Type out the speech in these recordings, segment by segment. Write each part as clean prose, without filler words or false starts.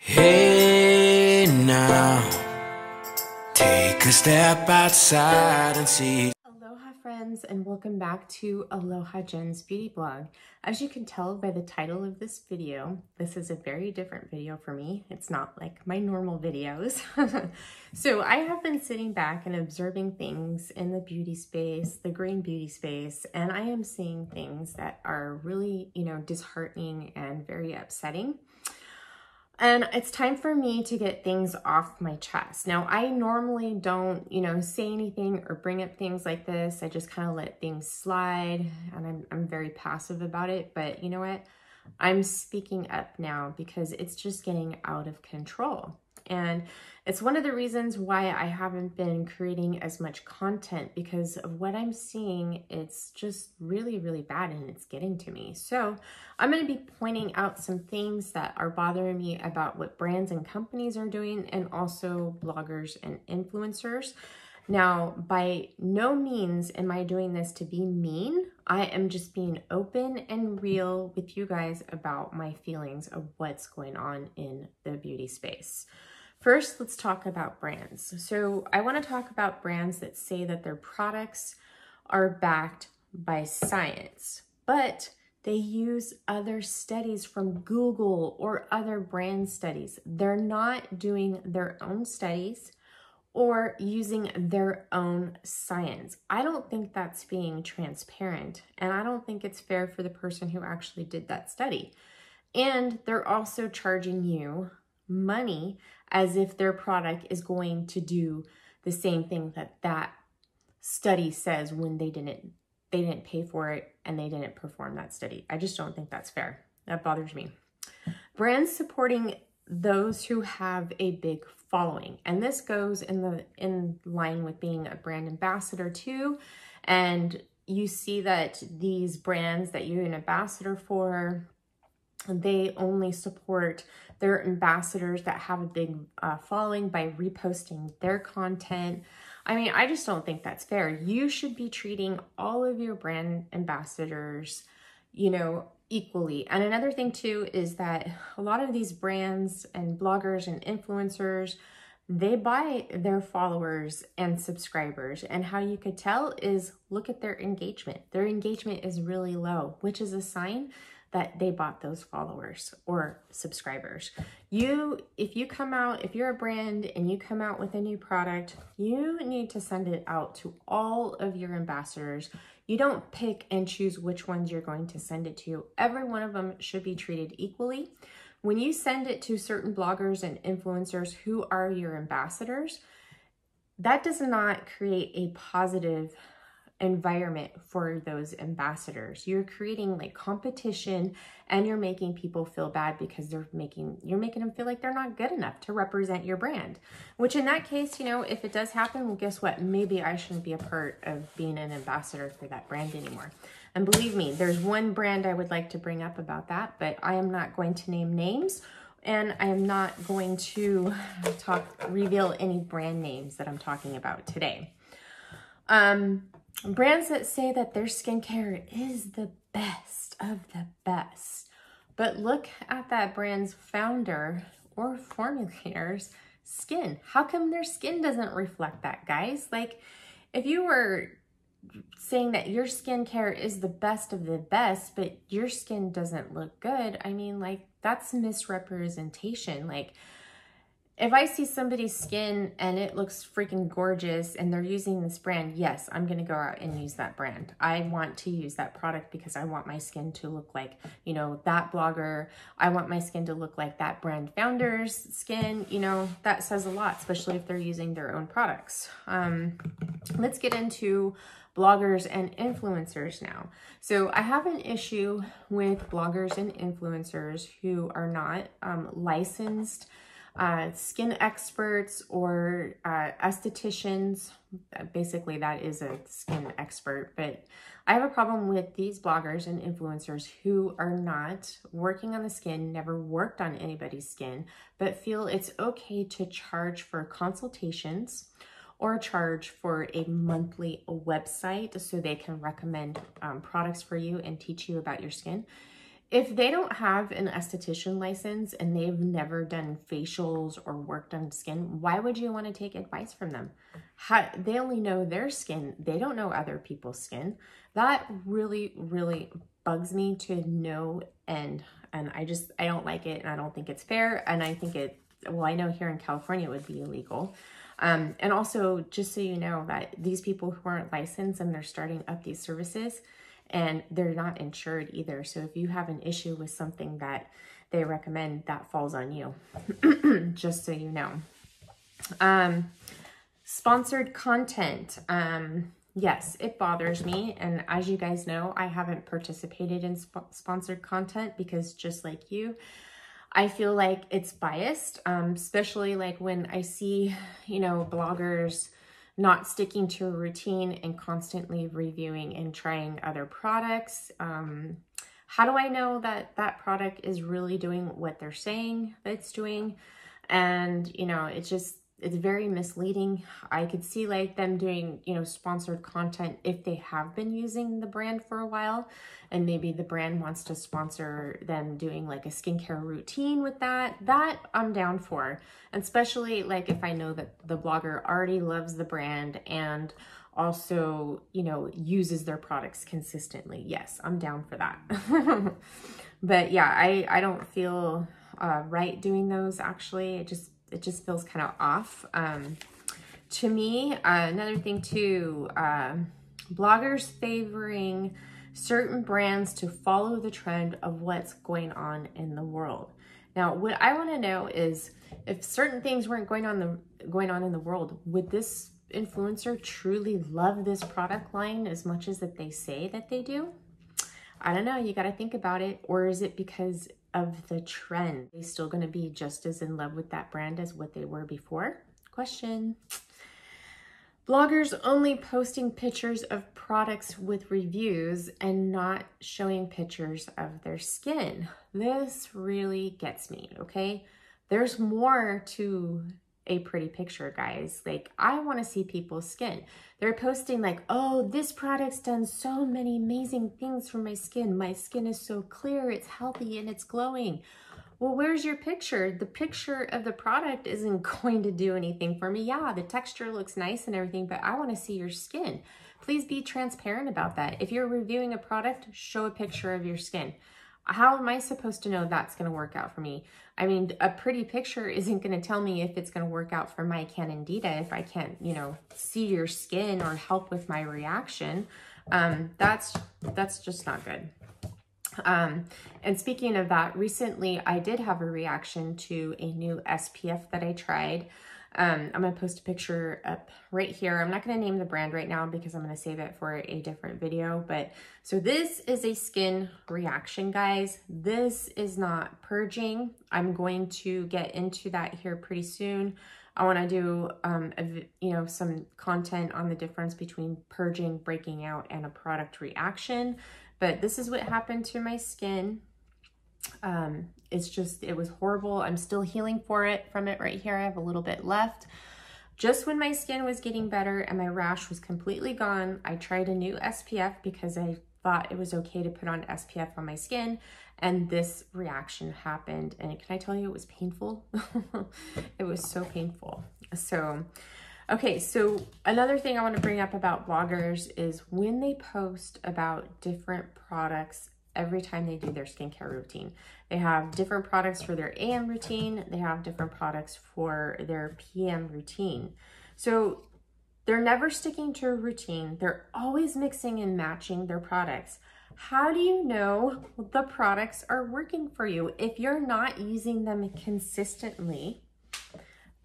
Hey now, take a step outside and see. Aloha friends, and welcome back to Aloha Jen's beauty blog. As you can tell by the title of this video, this is a very different video for me. It's not like my normal videos. So I have been sitting back and observing things in the beauty space, the green beauty space, and I am seeing things that are really, disheartening and very upsetting. And it's time for me to get things off my chest. Now, I normally don't, say anything or bring up things like this. I just kind of let things slide, and I'm very passive about it. But you know what? I'm speaking up now because it's just getting out of control. And it's one of the reasons why I haven't been creating as much content, because of what I'm seeing. It's just really, really bad, and it's getting to me. So I'm going to be pointing out some things that are bothering me about what brands and companies are doing, and also bloggers and influencers. Now, by no means am I doing this to be mean. I am just being open and real with you guys about my feelings of what's going on in the beauty space. First, let's talk about brands. So I want to talk about brands that say that their products are backed by science, but they use other studies from Google or other brand studies. They're not doing their own studies or using their own science. I don't think that's being transparent, and I don't think it's fair for the person who actually did that study. And they're also charging you money as if their product is going to do the same thing that that study says, when they didn't pay for it and they didn't perform that study. I just don't think that's fair. That bothers me. Brands supporting those who have a big following, and this goes in line with being a brand ambassador too. And you see that these brands that you're an ambassador for, they only support their ambassadors that have a big following by reposting their content. I mean, I just don't think that's fair. You should be treating all of your brand ambassadors, equally. And another thing too is that a lot of these brands and bloggers and influencers, they buy their followers and subscribers. And how you could tell is look at their engagement. Their engagement is really low, which is a sign that they bought those followers or subscribers. If you're a brand and you come out with a new product, you need to send it out to all of your ambassadors. You don't pick and choose which ones you're going to send it to. Every one of them should be treated equally. When you send it to certain bloggers and influencers who are your ambassadors, that does not create a positive environment for those ambassadors. You're creating like competition, and you're making people feel bad because you're making them feel like they're not good enough to represent your brand. Which in that case, if it does happen, well, guess what? Maybe I shouldn't be a part of being an ambassador for that brand anymore. And believe me, there's one brand I would like to bring up about that, but I am not going to name names, and I am not going to reveal any brand names that I'm talking about today. Brands that say that their skincare is the best of the best. But look at that brand's founder or formulator's skin. How come their skin doesn't reflect that, guys? Like, if you were saying that your skincare is the best of the best, but your skin doesn't look good, I mean, like, that's misrepresentation. Like, if I see somebody's skin and it looks freaking gorgeous and they're using this brand, yes, I'm going to go out and use that brand. I want to use that product because I want my skin to look like, that blogger. I want my skin to look like that brand founder's skin. That says a lot, especially if they're using their own products. Let's get into bloggers and influencers now. So I have an issue with bloggers and influencers who are not licensed skin experts or estheticians. Basically, that is a skin expert. But I have a problem with these bloggers and influencers who are not working on the skin, never worked on anybody's skin, but feel it's okay to charge for consultations or charge for a monthly website so they can recommend products for you and teach you about your skin. If they don't have an esthetician license and they've never done facials or worked on skin, why would you want to take advice from them? They only know their skin. They don't know other people's skin. That really, really bugs me to no end. And I don't like it, and I don't think it's fair. And I think well, I know here in California it would be illegal. And also, just so you know, that these people who aren't licensed and they're starting up these services, and they're not insured either. So if you have an issue with something that they recommend, that falls on you, just so you know. Sponsored content. Yes, it bothers me. And as you guys know, I haven't participated in sponsored content because just like you, I feel like it's biased, especially like when I see, you know, bloggers not sticking to a routine and constantly reviewing and trying other products. How do I know that that product is really doing what they're saying that it's doing? And, you know, it's very misleading. I could see like them doing, you know, sponsored content if they have been using the brand for a while, and maybe the brand wants to sponsor them doing like a skincare routine with that I'm down for. And especially like if I know that the blogger already loves the brand and also, you know, uses their products consistently. Yes, I'm down for that. But yeah, I don't feel right doing those actually. It just feels kind of off. To me, another thing too, bloggers favoring certain brands to follow the trend of what's going on in the world. Now, what I want to know is if certain things weren't going on in the world, would this influencer truly love this product line as much as that they say that they do? I don't know. You got to think about it. Or is it because of the trend? Are they still going to be just as in love with that brand as what they were before? Question. Bloggers only posting pictures of products with reviews and not showing pictures of their skin. This really gets me, okay? There's more to a pretty picture, guys. Like, I want to see people's skin. They're posting like, oh, this product's done so many amazing things for my skin. My skin is so clear, it's healthy, and it's glowing. Well, where's your picture? The picture of the product isn't going to do anything for me. Yeah, the texture looks nice and everything, but I want to see your skin. Please be transparent about that. If you're reviewing a product, show a picture of your skin. How am I supposed to know that's going to work out for me? I mean, a pretty picture isn't going to tell me if it's going to work out for my candida if I can't, you know, see your skin or help with my reaction. That's just not good. And speaking of that, recently I did have a reaction to a new SPF that I tried. I'm going to post a picture up right here. I'm not going to name the brand right now because I'm going to save it for a different video. But so this is a skin reaction, guys. This is not purging. I'm going to get into that here pretty soon. I want to do, some content on the difference between purging, breaking out, and a product reaction. But this is what happened to my skin. It was horrible. I'm still healing from it right here. I have a little bit left. Just when my skin was getting better and my rash was completely gone, I tried a new SPF because I thought it was okay to put on SPF on my skin. And this reaction happened. And can I tell you, it was painful? It was so painful. So, okay, so another thing I want to bring up about bloggers is when they post about different products every time they do their skincare routine. They have different products for their AM routine. They have different products for their PM routine. So they're never sticking to a routine. They're always mixing and matching their products. How do you know the products are working for you if you're not using them consistently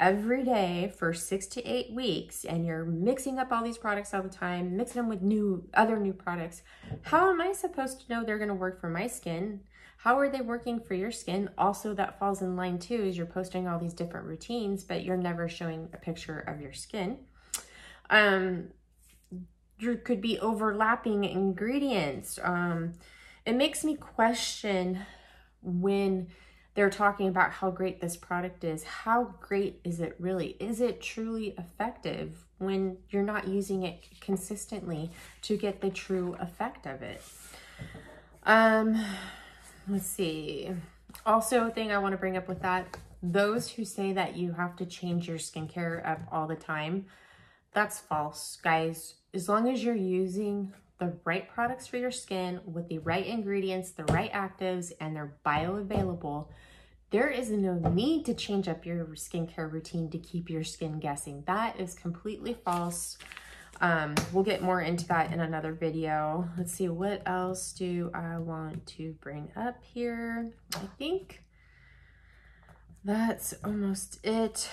every day for 6 to 8 weeks, and you're mixing up all these products all the time, mixing them with other new products? How am I supposed to know they're going to work for my skin? How are they working for your skin? Also, that falls in line too, is you're posting all these different routines, but you're never showing a picture of your skin. There could be overlapping ingredients. It makes me question when they're talking about how great this product is. How great is it really? Is it truly effective when you're not using it consistently to get the true effect of it? let's see. Also, a thing I want to bring up with that, those who say that you have to change your skincare up all the time, that's false, guys. As long as you're using the right products for your skin with the right ingredients, the right actives, and they're bioavailable, there is no need to change up your skincare routine to keep your skin guessing. That is completely false. We'll get more into that in another video. Let's see, what else do I want to bring up here? I think that's almost it.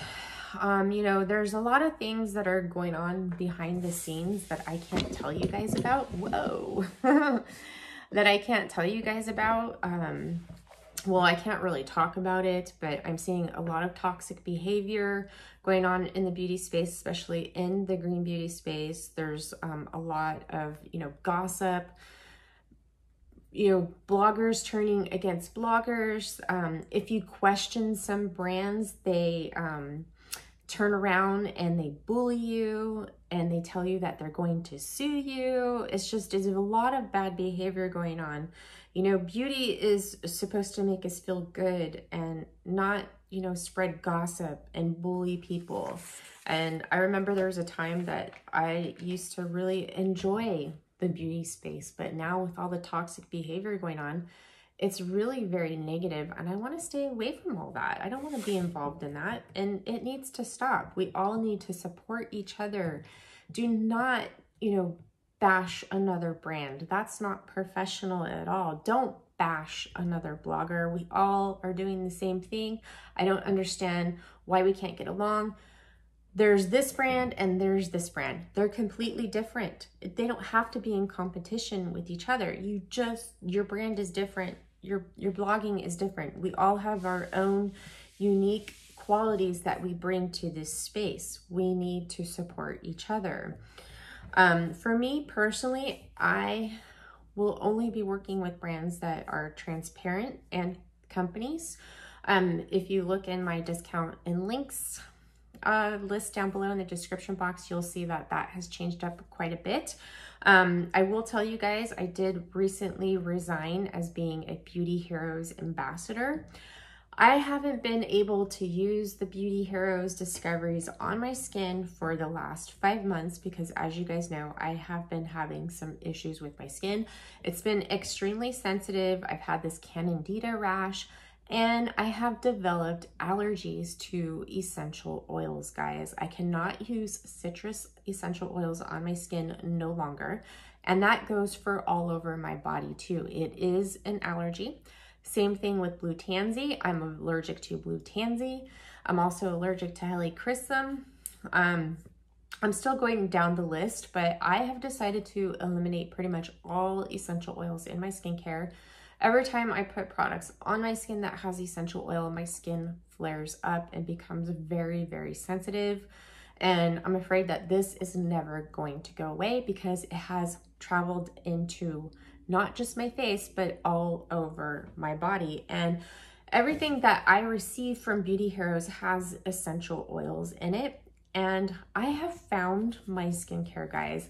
You know, there's a lot of things that are going on behind the scenes that I can't tell you guys about. Whoa. That I can't tell you guys about. Well, I can't really talk about it, but I'm seeing a lot of toxic behavior going on in the beauty space, especially in the green beauty space. There's a lot of, you know, gossip, you know, bloggers turning against bloggers. If you question some brands, they turn around and they bully you and they tell you that they're going to sue you. It's a lot of bad behavior going on. You know, beauty is supposed to make us feel good and not, you know, spread gossip and bully people. And I remember there was a time that I used to really enjoy the beauty space, but now with all the toxic behavior going on, it's really very negative, and I want to stay away from all that. I don't want to be involved in that, and it needs to stop. We all need to support each other. Do not, you know, bash another brand. That's not professional at all. Don't bash another blogger. We all are doing the same thing. I don't understand why we can't get along. There's this brand and there's this brand. They're completely different. They don't have to be in competition with each other. Your brand is different. Your blogging is different. We all have our own unique qualities that we bring to this space. We need to support each other. For me personally, I will only be working with brands that are transparent and companies. If you look in my discount and links list down below in the description box, you'll see that that has changed up quite a bit. I will tell you guys, I did recently resign as being a Beauty Heroes ambassador. I haven't been able to use the Beauty Heroes discoveries on my skin for the last 5 months because, as you guys know, I have been having some issues with my skin. It's been extremely sensitive. I've had this candida rash, and I have developed allergies to essential oils, guys. I cannot use citrus essential oils on my skin no longer, and that goes for all over my body too. It is an allergy. Same thing with blue tansy. I'm allergic to blue tansy. I'm also allergic to helichrysum. I'm still going down the list, but I have decided to eliminate pretty much all essential oils in my skincare. Every time I put products on my skin that has essential oil, my skin flares up and becomes very, very sensitive. And I'm afraid that this is never going to go away because it has traveled into not just my face, but all over my body. And everything that I receive from Beauty Heroes has essential oils in it. And I have found my skincare, guys.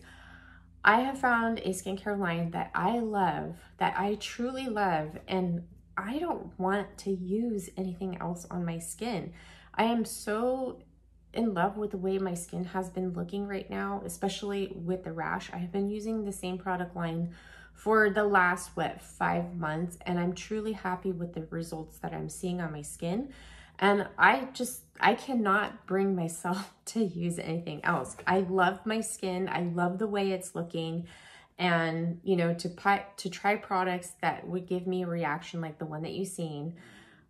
I have found a skincare line that I love, that I truly love, and I don't want to use anything else on my skin. I am so in love with the way my skin has been looking right now, especially with the rash. I have been using the same product line for the last, 5 months, and I'm truly happy with the results that I'm seeing on my skin. And I cannot bring myself to use anything else. I love my skin. I love the way it's looking. And, you know, to try products that would give me a reaction like the one that you've seen,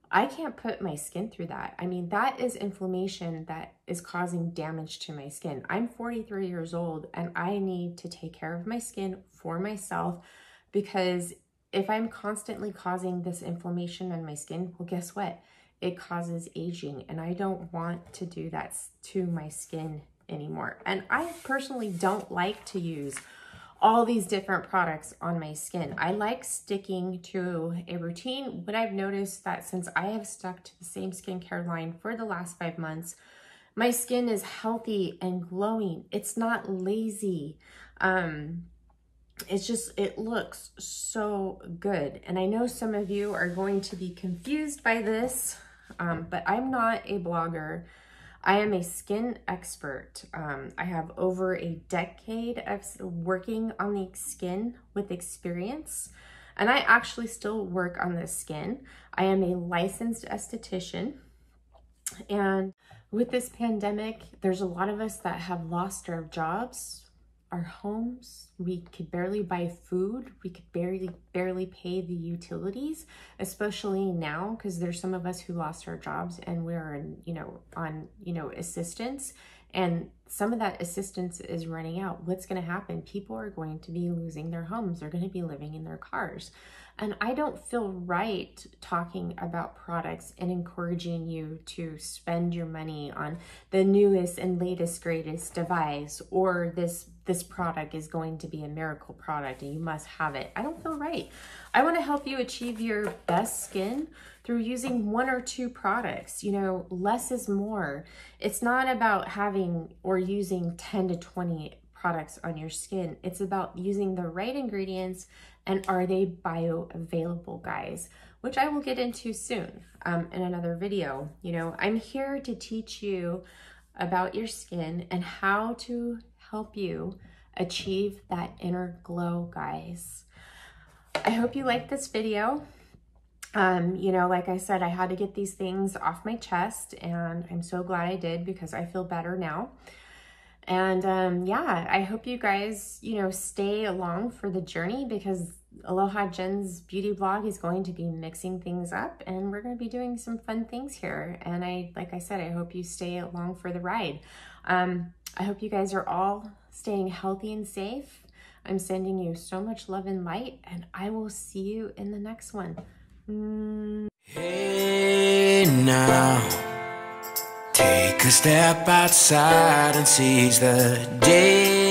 I can't put my skin through that. I mean, that is inflammation that is causing damage to my skin. I'm 43 years old and I need to take care of my skin for myself, because if I'm constantly causing this inflammation on my skin, well, guess what? It causes aging, and I don't want to do that to my skin anymore. And I personally don't like to use all these different products on my skin. I like sticking to a routine, but I've noticed that since I have stuck to the same skincare line for the last 5 months, my skin is healthy and glowing. It's not lazy. it's just, it looks so good. And I know some of you are going to be confused by this, but I'm not a blogger. I am a skin expert. I have over a decade of working on the skin with experience, and I actually still work on the skin. I am a licensed esthetician, and with this pandemic, there's a lot of us that have lost our jobs, our homes. We could barely buy food. We could barely pay the utilities, especially now, because there's some of us who lost our jobs and we're on assistance, and some of that assistance is running out. What's going to happen? People are going to be losing their homes. They're going to be living in their cars. And I don't feel right talking about products and encouraging you to spend your money on the newest and latest, greatest device, or this product is going to be a miracle product and you must have it. I don't feel right. I want to help you achieve your best skin through using 1 or 2 products. You know, less is more. It's not about having or using 10 to 20 products on your skin. It's about using the right ingredients, and are they bioavailable, guys, which I will get into soon in another video. You know, I'm here to teach you about your skin and how to help you achieve that inner glow, guys. I hope you like this video. You know, like I said, I had to get these things off my chest, and I'm so glad I did, because I feel better now. And yeah, I hope you guys, you know, stay along for the journey, because Aloha Jen's beauty blog is going to be mixing things up, and we're going to be doing some fun things here. And like I said, I hope you stay along for the ride. I hope you guys are all staying healthy and safe. I'm sending you so much love and light, and I will see you in the next one. Hey now, take a step outside and seize the day.